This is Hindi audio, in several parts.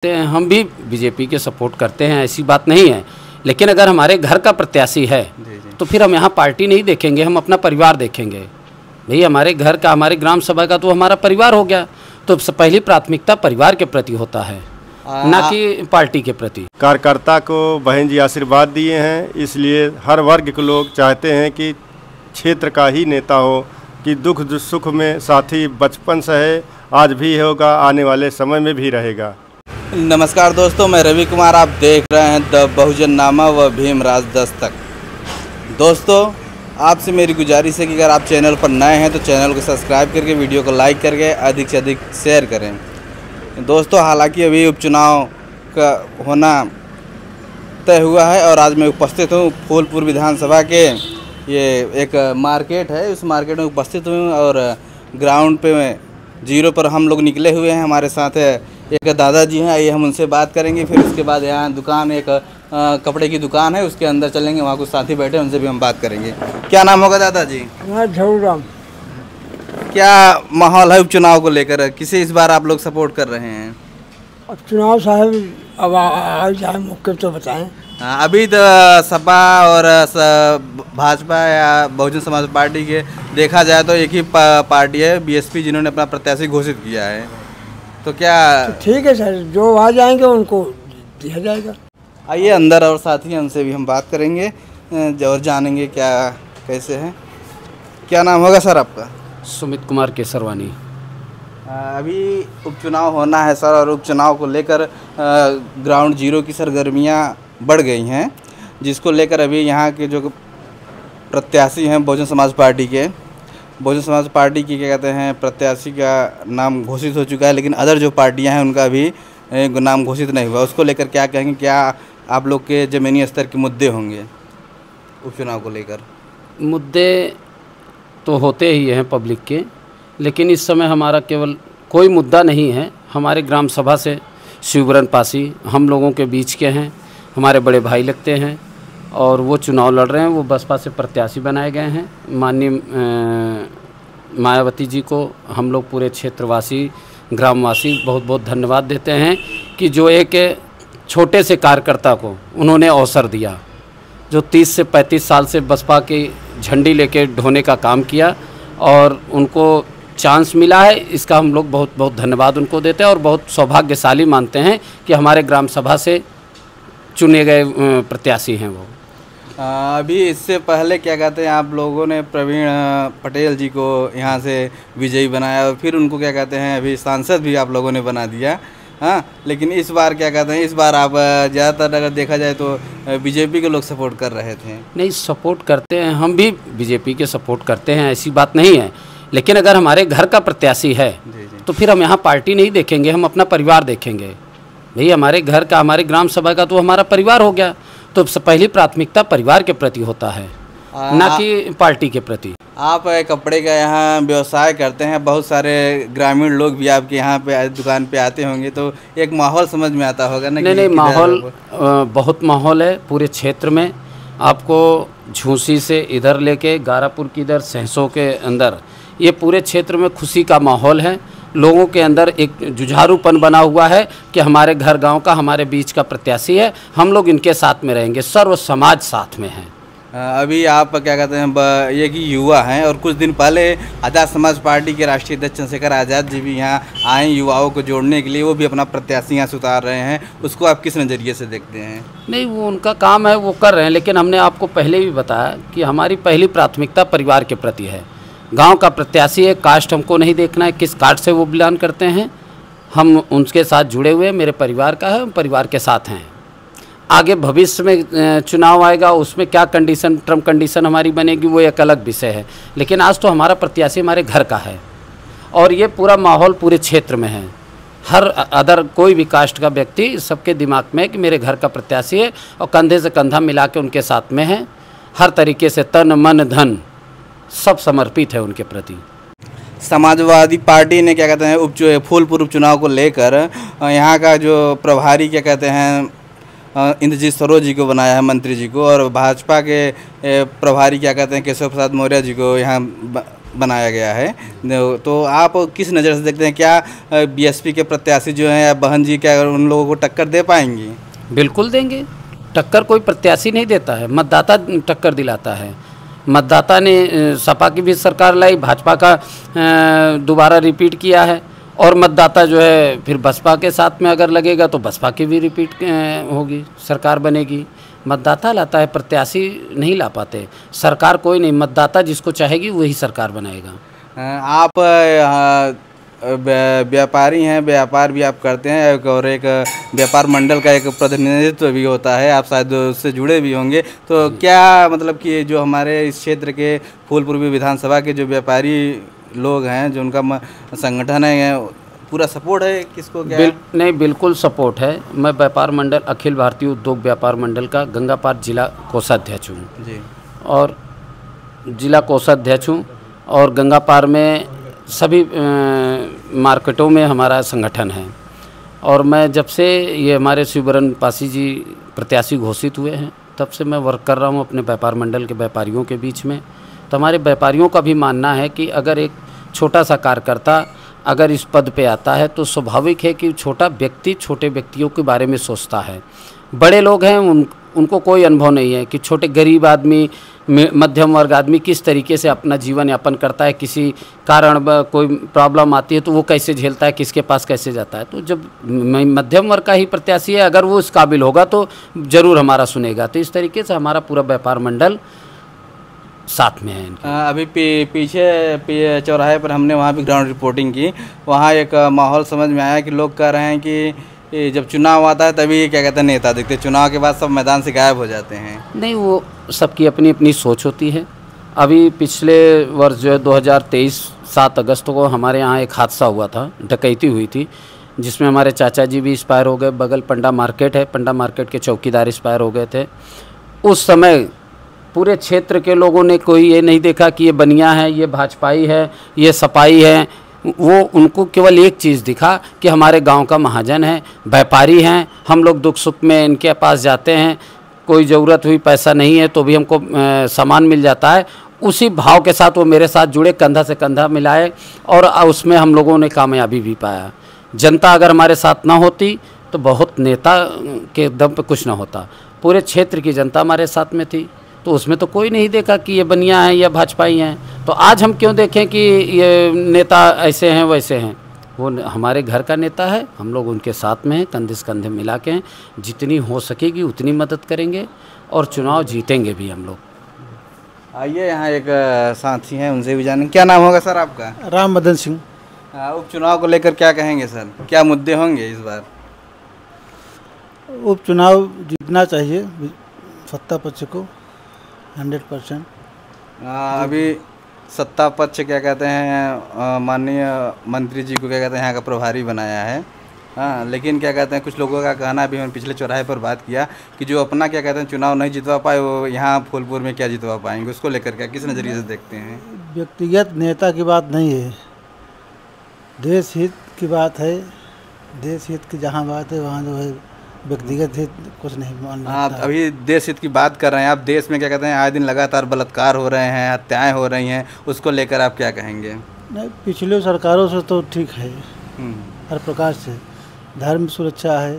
हम भी बीजेपी के सपोर्ट करते हैं, ऐसी बात नहीं है, लेकिन अगर हमारे घर का प्रत्याशी है तो फिर हम यहाँ पार्टी नहीं देखेंगे, हम अपना परिवार देखेंगे। भाई हमारे घर का, हमारे ग्राम सभा का तो हमारा परिवार हो गया, तो पहली प्राथमिकता परिवार के प्रति होता है, ना कि पार्टी के प्रति। कार्यकर्ता को बहन जी आशीर्वाद दिए हैं, इसलिए हर वर्ग के लोग चाहते हैं कि क्षेत्र का ही नेता हो, कि दुख सुख में साथी बचपन से है, आज भी होगा, आने वाले समय में भी रहेगा। नमस्कार दोस्तों, मैं रवि कुमार, आप देख रहे हैं द बहुजन नामा व भीमराज दस्तक। दोस्तों, आपसे मेरी गुजारिश है कि अगर आप चैनल पर नए हैं तो चैनल को सब्सक्राइब करके वीडियो को लाइक करके अधिक से अधिक शेयर करें। दोस्तों, हालांकि अभी उपचुनाव का होना तय हुआ है और आज मैं उपस्थित हूँ फूलपुर विधानसभा के ये एक मार्केट है, उस मार्केट में उपस्थित हूँ और ग्राउंड पे जीरो पर हम लोग निकले हुए हैं। हमारे साथ एक दादाजी हैं, आइए हम उनसे बात करेंगे। फिर उसके बाद यहाँ दुकान, एक कपड़े की दुकान है, उसके अंदर चलेंगे, वहाँ कुछ साथी बैठे हैं, उनसे भी हम बात करेंगे। क्या नाम होगा दादाजी? झूराम। क्या माहौल है उपचुनाव को लेकर, किसे इस बार आप लोग सपोर्ट कर रहे हैं? अब चुनाव साहब अब आ जाए मौके तो बताएं। अभी तो सपा और भाजपा या बहुजन समाज पार्टी के देखा जाए तो एक ही पार्टी है बीएसपी, जिन्होंने अपना प्रत्याशी घोषित किया है। तो क्या तो ठीक है सर, जो आ जाएंगे उनको दिया जाएगा। आइए अंदर और साथी हैं, उनसे भी हम बात करेंगे और जानेंगे क्या कैसे है। क्या नाम होगा सर आपका? सुमित कुमार केसरवानी। अभी उपचुनाव होना है सर, और उपचुनाव को लेकर ग्राउंड जीरो की सरगर्मियाँ बढ़ गई हैं, जिसको लेकर अभी यहाँ के जो प्रत्याशी हैं बहुजन समाज पार्टी के, बहुजन समाज पार्टी की क्या कहते हैं प्रत्याशी का नाम घोषित हो चुका है, लेकिन अदर जो पार्टियां हैं उनका भी नाम घोषित नहीं हुआ। उसको लेकर क्या कहेंगे, क्या आप लोग के ज़मीनी स्तर के मुद्दे होंगे उपचुनाव को लेकर? मुद्दे तो होते ही हैं पब्लिक के, लेकिन इस समय हमारा केवल कोई मुद्दा नहीं है। हमारे ग्राम सभा से शिवबरन पासी हम लोगों के बीच के हैं, हमारे बड़े भाई लगते हैं और वो चुनाव लड़ रहे हैं। वो बसपा से प्रत्याशी बनाए गए हैं। माननीय मायावती जी को हम लोग पूरे क्षेत्रवासी, ग्रामवासी बहुत बहुत धन्यवाद देते हैं कि जो एक छोटे से कार्यकर्ता को उन्होंने अवसर दिया, जो 30 से 35 साल से बसपा की झंडी लेके ढोने का काम किया और उनको चांस मिला है। इसका हम लोग बहुत बहुत धन्यवाद उनको देते हैं और बहुत सौभाग्यशाली मानते हैं कि हमारे ग्राम सभा से चुने गए प्रत्याशी हैं वो। अभी इससे पहले क्या कहते हैं आप लोगों ने प्रवीण पटेल जी को यहाँ से विजयी बनाया और फिर उनको क्या कहते हैं अभी सांसद भी आप लोगों ने बना दिया। हाँ, लेकिन इस बार क्या कहते हैं, इस बार आप ज़्यादातर अगर देखा जाए तो बीजेपी के लोग सपोर्ट कर रहे थे। नहीं, सपोर्ट करते हैं, हम भी बीजेपी के सपोर्ट करते हैं, ऐसी बात नहीं है, लेकिन अगर हमारे घर का प्रत्याशी है तो फिर हम यहाँ पार्टी नहीं देखेंगे, हम अपना परिवार देखेंगे। भाई हमारे घर का, हमारे ग्राम सभा का तो हमारा परिवार हो गया, तो पहली प्राथमिकता परिवार के प्रति होता है, ना कि पार्टी के प्रति। आप कपड़े का यहाँ व्यवसाय करते हैं, बहुत सारे ग्रामीण लोग भी आपके यहाँ पे दुकान पे आते होंगे, तो एक माहौल समझ में आता होगा ना? नहीं, माहौल बहुत माहौल है पूरे क्षेत्र में। आपको झूसी से इधर लेके गारापुर की इधर सहसों के अंदर, ये पूरे क्षेत्र में खुशी का माहौल है। लोगों के अंदर एक जुझारूपन बना हुआ है कि हमारे घर गांव का, हमारे बीच का प्रत्याशी है, हम लोग इनके साथ में रहेंगे, सर्व समाज साथ में है। अभी आप क्या कहते हैं ये कि युवा हैं, और कुछ दिन पहले आज़ाद समाज पार्टी के राष्ट्रीय अध्यक्ष चंद्रशेखर आज़ाद जी भी यहाँ आए युवाओं को जोड़ने के लिए, वो भी अपना प्रत्याशी यहाँ से उतार रहे हैं। उसको आप किस नज़रिए से देखते हैं? नहीं, वो उनका काम है, वो कर रहे हैं, लेकिन हमने आपको पहले भी बताया कि हमारी पहली प्राथमिकता परिवार के प्रति है। गांव का प्रत्याशी है, कास्ट हमको नहीं देखना है, किस कास्ट से वो बिलोंग करते हैं, हम उनके साथ जुड़े हुए, मेरे परिवार का है, हम परिवार के साथ हैं। आगे भविष्य में चुनाव आएगा, उसमें क्या कंडीशन, टर्म कंडीशन हमारी बनेगी, वो एक अलग विषय है, लेकिन आज तो हमारा प्रत्याशी हमारे घर का है और ये पूरा माहौल पूरे क्षेत्र में है। हर अदर कोई भी कास्ट का व्यक्ति, सबके दिमाग में है कि मेरे घर का प्रत्याशी है और कंधे से कंधा मिला के उनके साथ में है, हर तरीके से तन मन धन सब समर्पित है उनके प्रति। समाजवादी पार्टी ने क्या कहते हैं फूलपुर उपचुनाव को लेकर यहाँ का जो प्रभारी क्या कहते हैं इंद्रजीत सरोज जी को बनाया है, मंत्री जी को, और भाजपा के प्रभारी क्या कहते हैं केशव प्रसाद मौर्य जी को यहाँ बनाया गया है। तो आप किस नज़र से देखते हैं, क्या बीएसपी के प्रत्याशी जो हैं या बहन जी क्या उन लोगों को टक्कर दे पाएंगी? बिल्कुल देंगे। टक्कर कोई प्रत्याशी नहीं देता है, मतदाता टक्कर दिलाता है। मतदाता ने सपा की भी सरकार लाई, भाजपा का दोबारा रिपीट किया है, और मतदाता जो है फिर बसपा के साथ में अगर लगेगा तो बसपा की भी रिपीट होगी, सरकार बनेगी। मतदाता लाता है, प्रत्याशी नहीं ला पाते। सरकार कोई नहीं, मतदाता जिसको चाहेगी वही सरकार बनाएगा। आप व्यापारी हैं, व्यापार भी आप करते हैं और एक व्यापार मंडल का एक प्रतिनिधित्व भी होता है, आप शायद उससे जुड़े भी होंगे। तो क्या मतलब कि जो हमारे इस क्षेत्र के फूलपुर विधानसभा के जो व्यापारी लोग हैं, जो उनका संगठन है, पूरा सपोर्ट है किसको क्या? नहीं, बिल्कुल सपोर्ट है। मैं व्यापार मंडल, अखिल भारतीय उद्योग व्यापार मंडल का गंगापार जिला कोषाध्यक्ष हूँ जी, और जिला कोषाध्यक्ष हूँ, और गंगापार में सभी मार्केटों में हमारा संगठन है। और मैं जब से ये हमारे शिवबरन पासी जी प्रत्याशी घोषित हुए हैं, तब से मैं वर्क कर रहा हूँ अपने व्यापार मंडल के व्यापारियों के बीच में। तो हमारे व्यापारियों का भी मानना है कि अगर एक छोटा सा कार्यकर्ता अगर इस पद पे आता है तो स्वाभाविक है कि छोटा व्यक्ति छोटे व्यक्तियों के बारे में सोचता है। बड़े लोग हैं उनको कोई अनुभव नहीं है कि छोटे गरीब आदमी, मध्यम वर्ग आदमी किस तरीके से अपना जीवन यापन करता है, किसी कारण कोई प्रॉब्लम आती है तो वो कैसे झेलता है, किसके पास कैसे जाता है। तो जब मध्यम वर्ग का ही प्रत्याशी है, अगर वो इस काबिल होगा तो ज़रूर हमारा सुनेगा। तो इस तरीके से हमारा पूरा व्यापार मंडल साथ में है। अभी पीछे चौराहे पर हमने वहाँ भी ग्राउंड रिपोर्टिंग की, वहाँ एक माहौल समझ में आया कि लोग कह रहे हैं कि जब चुनाव आता है तभी क्या कहते हैं नेता दिखते, चुनाव के बाद सब मैदान से गायब हो जाते हैं। नहीं, वो सबकी अपनी अपनी सोच होती है। अभी पिछले वर्ष जो है 2023 7 अगस्त को हमारे यहाँ एक हादसा हुआ था, डकैती हुई थी, जिसमें हमारे चाचा जी भी एक्सपायर हो गए। बगल पंडा मार्केट है, पंडा मार्केट के चौकीदार एक्सपायर हो गए थे। उस समय पूरे क्षेत्र के लोगों ने कोई ये नहीं देखा कि ये बनिया है, ये भाजपाई है, ये सपाई है। वो उनको केवल एक चीज़ दिखा कि हमारे गांव का महाजन है, व्यापारी हैं, हम लोग दुख सुख में इनके पास जाते हैं, कोई ज़रूरत हुई, पैसा नहीं है तो भी हमको सामान मिल जाता है। उसी भाव के साथ वो मेरे साथ जुड़े, कंधा से कंधा मिलाए, और उसमें हम लोगों ने कामयाबी भी पाया। जनता अगर हमारे साथ ना होती तो बहुत नेता के दम पे कुछ ना होता। पूरे क्षेत्र की जनता हमारे साथ में थी, तो उसमें तो कोई नहीं देखा कि ये बनिया हैं या भाजपाई हैं। तो आज हम क्यों देखें कि ये नेता ऐसे हैं वैसे हैं। वो हमारे घर का नेता है, हम लोग उनके साथ में हैं, कंधे से कंधे मिला के हैं। जितनी हो सकेगी उतनी मदद करेंगे और चुनाव जीतेंगे भी हम लोग। आइए यहाँ एक साथी हैं, उनसे भी जानेंगे। क्या नाम होगा सर आपका? राम बदन सिंह। उपचुनाव को लेकर क्या कहेंगे सर, क्या मुद्दे होंगे इस बार? उपचुनाव जीतना चाहिए सत्ता पक्ष को 100%। अभी सत्ता पक्ष क्या कहते हैं, माननीय मंत्री जी को क्या कहते हैं यहाँ का प्रभारी बनाया है। हाँ, लेकिन क्या कहते हैं कुछ लोगों का कहना भी, हमने पिछले चौराहे पर बात किया कि जो अपना क्या कहते हैं चुनाव नहीं जितवा पाए, वो यहाँ फूलपुर में क्या जितवा पाएंगे, उसको लेकर क्या किस नज़रिए से देखते हैं? व्यक्तिगत नेता की बात नहीं है, देश हित की बात है। देश हित की जहाँ बात है वहाँ जो है व्यक्तिगत हित कुछ नहीं मानना। हाँ, अभी देश हित की बात कर रहे हैं आप। देश में क्या कहते हैं आए दिन लगातार बलात्कार हो रहे हैं, हत्याएं हो रही हैं, उसको लेकर आप क्या कहेंगे? नहीं, पिछले सरकारों से तो ठीक है, हर प्रकार से धर्म सुरक्षा है,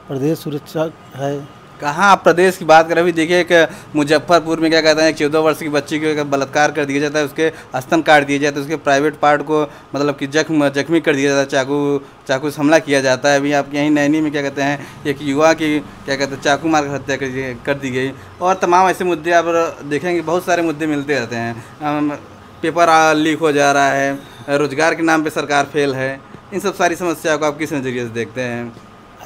प्रदेश सुरक्षा है। कहाँ आप प्रदेश की बात करें? अभी देखिए एक मुजफ्फरपुर में क्या कहते हैं 14 वर्ष की बच्ची को बलात्कार कर दिया जाता है, उसके स्तन काट दिए जाते हैं, उसके प्राइवेट पार्ट को मतलब कि जख्मी कर दिया जाता है, चाकू से हमला किया जाता है। अभी आप यहीं नैनी में क्या कहते हैं एक युवा की क्या कहते हैं चाकू मार कर हत्या कर दी गई। और तमाम ऐसे मुद्दे आप देखेंगे, बहुत सारे मुद्दे मिलते रहते हैं। पेपर लीक हो जा रहा है, रोजगार के नाम पर सरकार फेल है। इन सब सारी समस्याओं को आप किस नज़रिए से देखते हैं?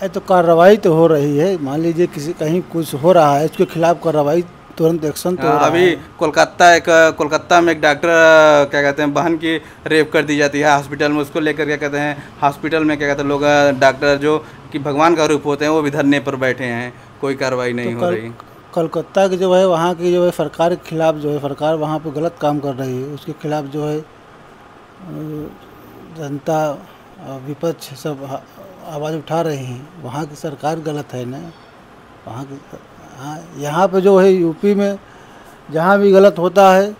तो कार्रवाई तो हो रही है, मान लीजिए किसी कहीं कुछ हो रहा है, इसके खिलाफ कार्रवाई तुरंत एक्शन तो हो रहा है। अभी कोलकाता में एक डॉक्टर क्या कहते हैं बहन की रेप कर दी जाती है हॉस्पिटल में, उसको लेकर क्या कहते हैं हॉस्पिटल में क्या कहते हैं लोग, डॉक्टर जो कि भगवान का रूप होते हैं वो भी धरने पर बैठे हैं, कोई कार्रवाई नहीं हो रही। कोलकाता की जो है वहाँ की जो है सरकार के खिलाफ जो है सरकार वहाँ पर गलत काम कर रही है, उसके खिलाफ जो है जनता विपक्ष सब आवाज़ उठा रही हैं। वहाँ की सरकार गलत है ना, वहाँ की। हाँ, यहाँ पे जो है यूपी में जहाँ भी गलत होता है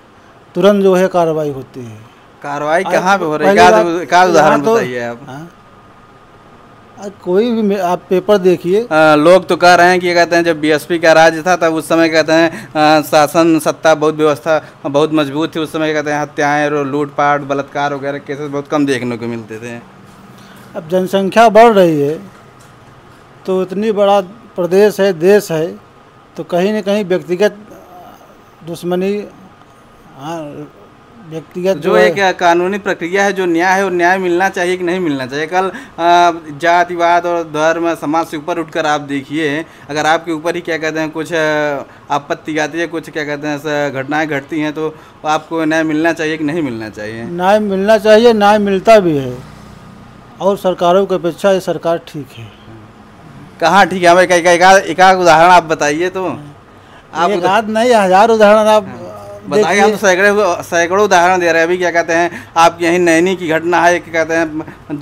तुरंत जो है कार्रवाई होती है। कार्रवाई कहाँ पे हो रही पहली है? बात, एक आध उदाहरण यहाँ तो- बताइए आप। हाँ? कोई भी आप पेपर देखिए, लोग तो कह रहे हैं कि कहते हैं जब बीएसपी का राज था तब उस समय कहते हैं शासन सत्ता बहुत व्यवस्था बहुत मजबूत थी। उस समय कहते हैं हत्याएं और लूटपाट बलात्कार वगैरह केसेस बहुत कम देखने को मिलते थे। अब जनसंख्या बढ़ रही है तो इतनी बड़ा प्रदेश है, देश है, तो कहीं न कहीं व्यक्तिगत दुश्मनी, हाँ, व्यक्तिगत जो एक कानूनी प्रक्रिया है, जो न्याय है, वो न्याय मिलना चाहिए कि नहीं मिलना चाहिए। कल जातिवाद और धर्म समाज से ऊपर उठकर आप देखिए, अगर आपके ऊपर ही क्या कहते हैं कुछ आपत्ति आती है, कुछ क्या कहते हैं घटनाएं घटती हैं, तो आपको न्याय मिलना चाहिए कि नहीं मिलना चाहिए? न्याय मिलना चाहिए, न्याय मिलता भी है, और सरकारों की अपेक्षा ये सरकार ठीक है। कहाँ ठीक है? हमें एक आध उदाहरण आप बताइए तो। आप एक आध नहीं, 1000 उदाहरण आप बताइए। हम तो सैकड़ों उदाहरण दे रहे हैं। अभी क्या कहते हैं आप यहीं नैनी की घटना है, क्या कहते हैं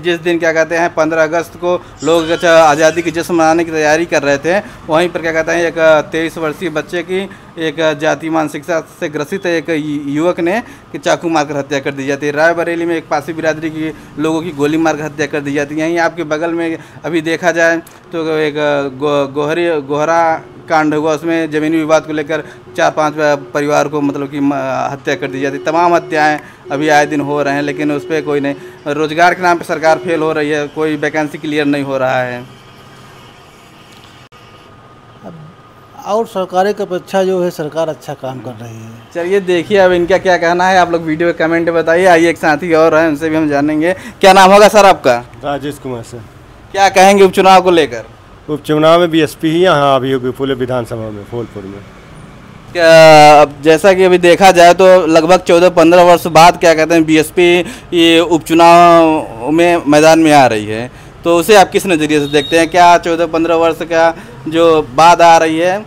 जिस दिन क्या कहते हैं 15 अगस्त को लोग आज़ादी की जश्न मनाने की तैयारी कर रहे थे, वहीं पर क्या कहते हैं एक 23 वर्षीय बच्चे की एक जाति मानसिकता से ग्रसित एक युवक ने कि चाकू मारकर हत्या कर दी जाती है। रायबरेली में एक पासी बिरादरी की लोगों की गोली मारकर हत्या कर दी जाती है। यहीं आपके बगल में अभी देखा जाए तो एक गोहरा कांड हुआ, उसमें ज़मीनी विवाद को लेकर 4-5 परिवार को मतलब कि हत्या कर दी जाती। तमाम हत्याएं अभी आए दिन हो रहे हैं, लेकिन उस पर कोई नहीं। रोजगार के नाम पे सरकार फेल हो रही है, कोई वैकेंसी क्लियर नहीं हो रहा है। और सरकारों की अपेक्षा जो है सरकार अच्छा काम कर रही है। चलिए देखिए अब इनका क्या कहना है, आप लोग वीडियो में कमेंट में बताइए। आइए एक साथी और हैं, उनसे भी हम जानेंगे। क्या नाम होगा सर आपका? राजेश कुमार सर। क्या कहेंगे उपचुनाव को लेकर? उपचुनाव में बीएसपी ही यहाँ अभी होगी पूरे विधानसभा में फूलपुर में। अब जैसा कि अभी देखा जाए तो लगभग 14-15 वर्ष बाद क्या कहते हैं बीएसपी ये उपचुनाव में मैदान में आ रही है, तो उसे आप किस नज़रिए से देखते हैं? क्या 14-15 वर्ष का जो बाद आ रही है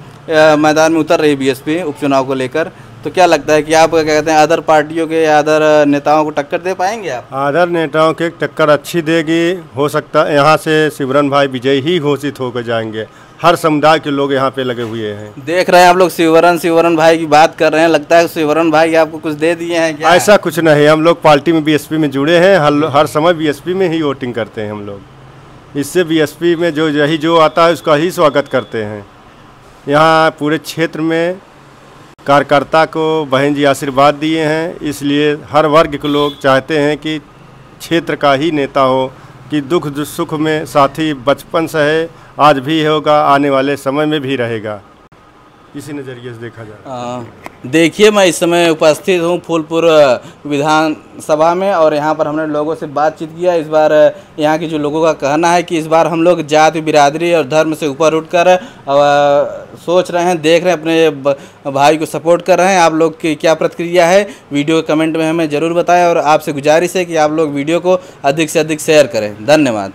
मैदान में उतर रही है बीएसपी उपचुनाव को लेकर, तो क्या लगता है कि आप क्या कहते हैं अदर पार्टियों के या अदर नेताओं को टक्कर दे पाएंगे आप? अदर नेताओं के टक्कर अच्छी देगी, हो सकता है यहाँ से शिवरन भाई विजयी ही घोषित होकर जाएंगे। हर समुदाय के लोग यहाँ पे लगे हुए हैं। देख रहे हैं आप लोग शिवरन भाई की बात कर रहे हैं, लगता है शिवरन भाई आपको कुछ दे दिए हैं क्या? ऐसा कुछ नहीं, हम लोग पार्टी में बीएसपी में जुड़े हैं, हर समय बीएसपी में ही वोटिंग करते हैं हम लोग। इससे बीएसपी में जो आता है उसका ही स्वागत करते हैं। यहाँ पूरे क्षेत्र में कार्यकर्ता को बहन जी आशीर्वाद दिए हैं, इसलिए हर वर्ग के लोग चाहते हैं कि क्षेत्र का ही नेता हो, कि दुख सुख में साथी बचपन से है, आज भी होगा, आने वाले समय में भी रहेगा। इसी नज़रिए से देखा जाए। देखिए मैं इस समय उपस्थित हूँ फूलपुर विधानसभा में, और यहाँ पर हमने लोगों से बातचीत किया। इस बार यहाँ के जो लोगों का कहना है कि इस बार हम लोग जाति बिरादरी और धर्म से ऊपर उठकर सोच रहे हैं, देख रहे हैं, अपने भाई को सपोर्ट कर रहे हैं। आप लोग की क्या प्रतिक्रिया है वीडियो के कमेंट में हमें ज़रूर बताएं, और आपसे गुजारिश है कि आप लोग वीडियो को अधिक से अधिक शेयर करें। धन्यवाद।